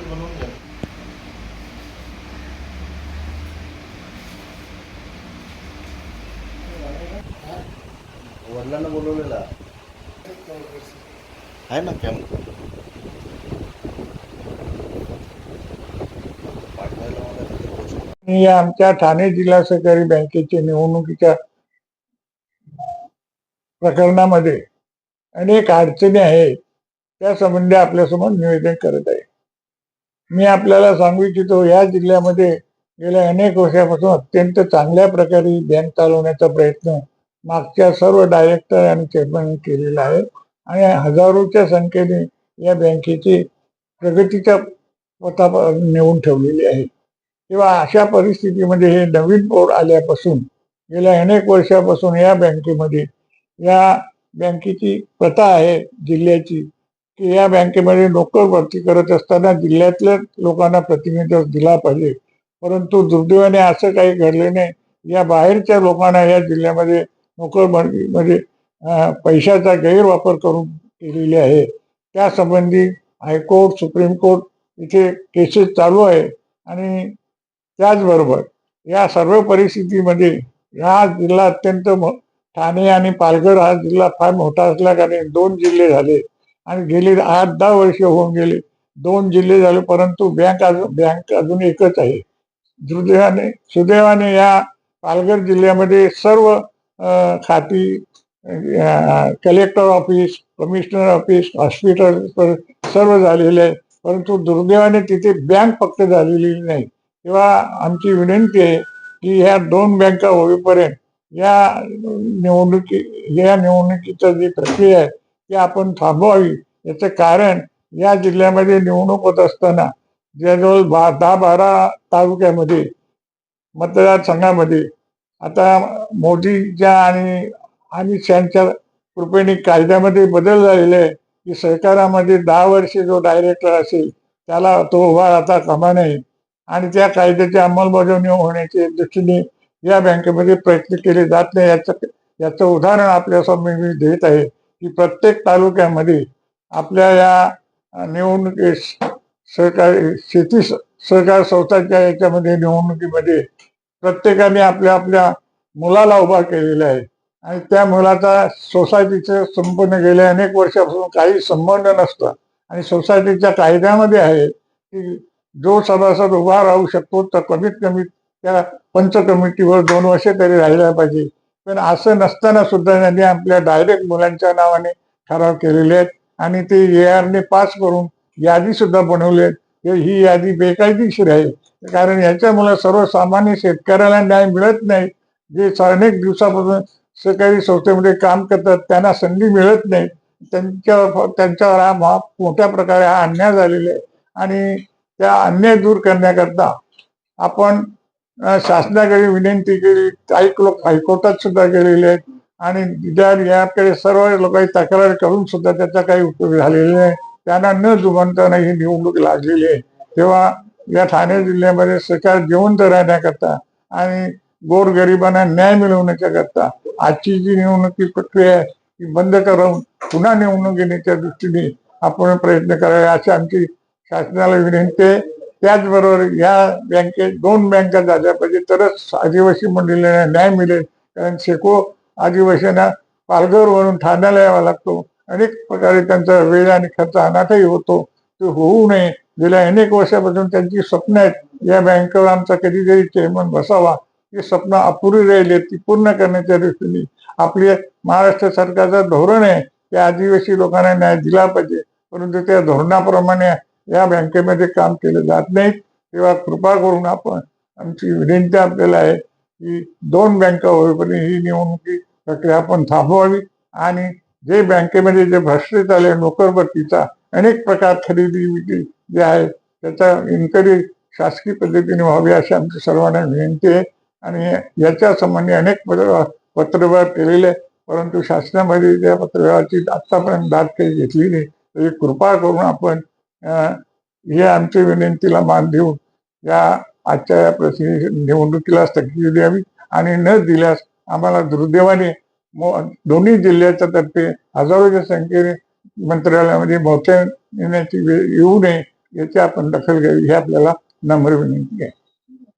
बनवून घ्या. वडिलांना बोलवलेला आहे ना कॅम्प मी आमच्या ठाणे जिल्हा सहकारी बँकेच्या निवडणुकीच्या प्रकरणामध्ये अनेक अडचणी आहेत, त्या संबंधी आपल्यासमोर निवेदन करत आहे. मी आपल्याला सांगू इच्छितो, या जिल्ह्यामध्ये गेल्या अनेक वर्षापासून अत्यंत चांगल्या प्रकारे बँक चालवण्याचा प्रयत्न मागच्या सर्व डायरेक्टर आणि चेअरमॅन केलेला आहे आणि हजारोच्या संख्येने या बँकेची प्रगतीच्या पथावर नेऊन ठेवलेली आहे. तेव्हा अशा परिस्थितीमध्ये हे नवीन बोर्ड आल्यापासून गेल्या अनेक वर्षापासून या बँकेमध्ये या बँकेची प्रथा आहे जिल्ह्याची की या बँकेमध्ये नोकर भरती करत असताना जिल्ह्यातल्या लोकांना प्रतिनिधित्व दिला पाहिजे, परंतु दुर्दैवाने असं काही घडलं नाही. या बाहेरच्या लोकांना या जिल्ह्यामध्ये नोकर भरतीमध्ये पैशाचा गैरवापर करून केलेले आहे. त्या संबंधी हायकोर्ट, सुप्रीम कोर्ट इथे केसेस चालू आहे आणि त्याचबरोबर या सर्व परिस्थितीमध्ये हा जिल्हा अत्यंत ठाणे आणि पालघर हा जिल्हा फार मोठा असल्या कारणे 2 जिल्हे झाले आणि गेली 8-10 वर्ष होऊन गेले, 2 जिल्हे झाले, परंतु बँक अजून एकच आहे. सुदैवाने या पालघर जिल्ह्यामध्ये सर्व खाती, collector office, commissioner office, hospital सर्व झालेले आहे, परंतु दुर्दैवाने तिथे बँक फक्त झालेली नाही. तेव्हा आमची विनंती आहे की ह्या 2 बँका होईपर्यंत या निवडणुकीचा जी प्रक्रिया आहे ती आपण थांबवावी. याचं कारण या जिल्ह्यामध्ये निवडणूक होत असताना जवळजवळ 10-12 तालुक्यामध्ये मतदारसंघामध्ये आता मोदीच्या आणि अमित शहाच्या कृपेने कायद्यामध्ये बदल झालेले आहे की सरकारामध्ये 10 वर्षे जो डायरेक्टर असेल त्याला तो उभा राहता कामा नये आणि त्या कायद्याची अंमलबजावणी होण्याच्या दृष्टीने या बँकेमध्ये प्रयत्न केले जात नाही. याचं उदाहरण आपल्यासमोर मी देत आहे की प्रत्येक तालुक्यामध्ये आपल्या या निवडणुकीस सहकारी शेती सहकार संस्थांच्या याच्यामध्ये निवडणुकीमध्ये प्रत्येकाने आपल्या आपल्या मुलाला उभा केलेला आहे आणि त्या मुलाचा सोसायटीचं संपूर्ण गेल्या अनेक वर्षापासून काही संबंध नसतो आणि सोसायटीच्या कायद्यामध्ये आहे की जो सभासद उभा राहू शकतो तर कमीत कमी त्या पंच कमिटीवर 2 वर्षे तरी राहिला पाहिजे. पण असं नसताना सुद्धा त्यांनी आपल्या डायरेक्ट मुलांच्या नावाने ठराव केलेले आहेत आणि ते ARने पास करून यादी सुद्धा बनवली आहे. ही यादी बेकायदेशीर आहे, कारण याच्यामुळे सर्वसामान्य शेतकऱ्याला न्याय मिळत नाही. जे अनेक दिवसापासून सहकारी संस्थेमध्ये काम करतात त्यांना संधी मिळत नाही. त्यांच्यावर हा मोठ्या प्रकारे हा अन्याय झालेला आहे आणि त्या अन्याय दूर करण्याकरता आपण शासनाकडे विनंती केली, काही लोक हायकोर्टात सुद्धा गेलेले आहेत आणि याकडे सर्व लोकांनी तक्रार करून सुद्धा त्याचा काही उपयोग झालेला नाही. त्यांना न जुमानताना ही निवडणूक लागलेली आहे. तेव्हा या ठाणे जिल्ह्यामध्ये सरकार जिवंत राहण्याकरता आणि गोरगरिबांना न्याय मिळवण्याच्या करता आजची जी निवडणुकी प्रक्रिया आहे ती बंद करून पुन्हा निवडणूक घेण्याच्या दृष्टीने आपण प्रयत्न करावे अशी आमची शासनाला विनंती आहे. त्याचबरोबर या बँकेत 2 बँका झाल्या पाहिजे तरच आदिवासी मंडळींना न्याय मिळेल, कारण आदिवासींना पालघरवरून ठाण्याला यावा लागतो. अनेक प्रकारे त्यांचा वेळ आणि खर्च अनाथही होतो. ते होऊ नये. गेल्या अनेक वर्षापासून त्यांची स्वप्न आहेत, या बँकेवर आमचा कधीतरी चेअरमन बसावा. ही स्वप्न अपुरी राहिली, ती पूर्ण करण्याच्या दृष्टीने आपले महाराष्ट्र सरकारचं धोरण आहे की आदिवासी लोकांना न्याय दिला पाहिजे, परंतु त्या धोरणाप्रमाणे या बँकेमध्ये काम केलं जात नाही. तेव्हा कृपा करून आपण आमची विनंती आपल्याला आहे की 2 बँका होईपर्यंत ही निवडणुकी प्रक्रिया आपण थांबवावी आणि जे बँकेमध्ये जे भ्रष्टाचार झाले नोकर भरतीचा अनेक प्रकार खरेदी विक्री जे आहे त्याचा इन्क्वायरी शासकीय पद्धतीने व्हावी अशी आमची सर्वांना विनंती आहे आणि याच्या संबंधी अनेक पत्रव्यवहार केलेले परंतु शासनामध्ये त्या पत्रव्यवहाराची आतापर्यंत दाद काही घेतली नाही. तरी कृपा करून आपण हे आमच्या विनंतीला मान देऊन या आजच्या या निवडणुकीला स्थगिती द्यावी आणि न दिल्यास आम्हाला दुर्दैवाने दोन्ही जिल्ह्याच्या तर्फे हजारोच्या संख्येने मंत्रालयामध्ये मोर्चा येण्याची वेळ येऊ नये याची आपण दखल घ्यावी ही आपल्याला नम्र विनंती आहे.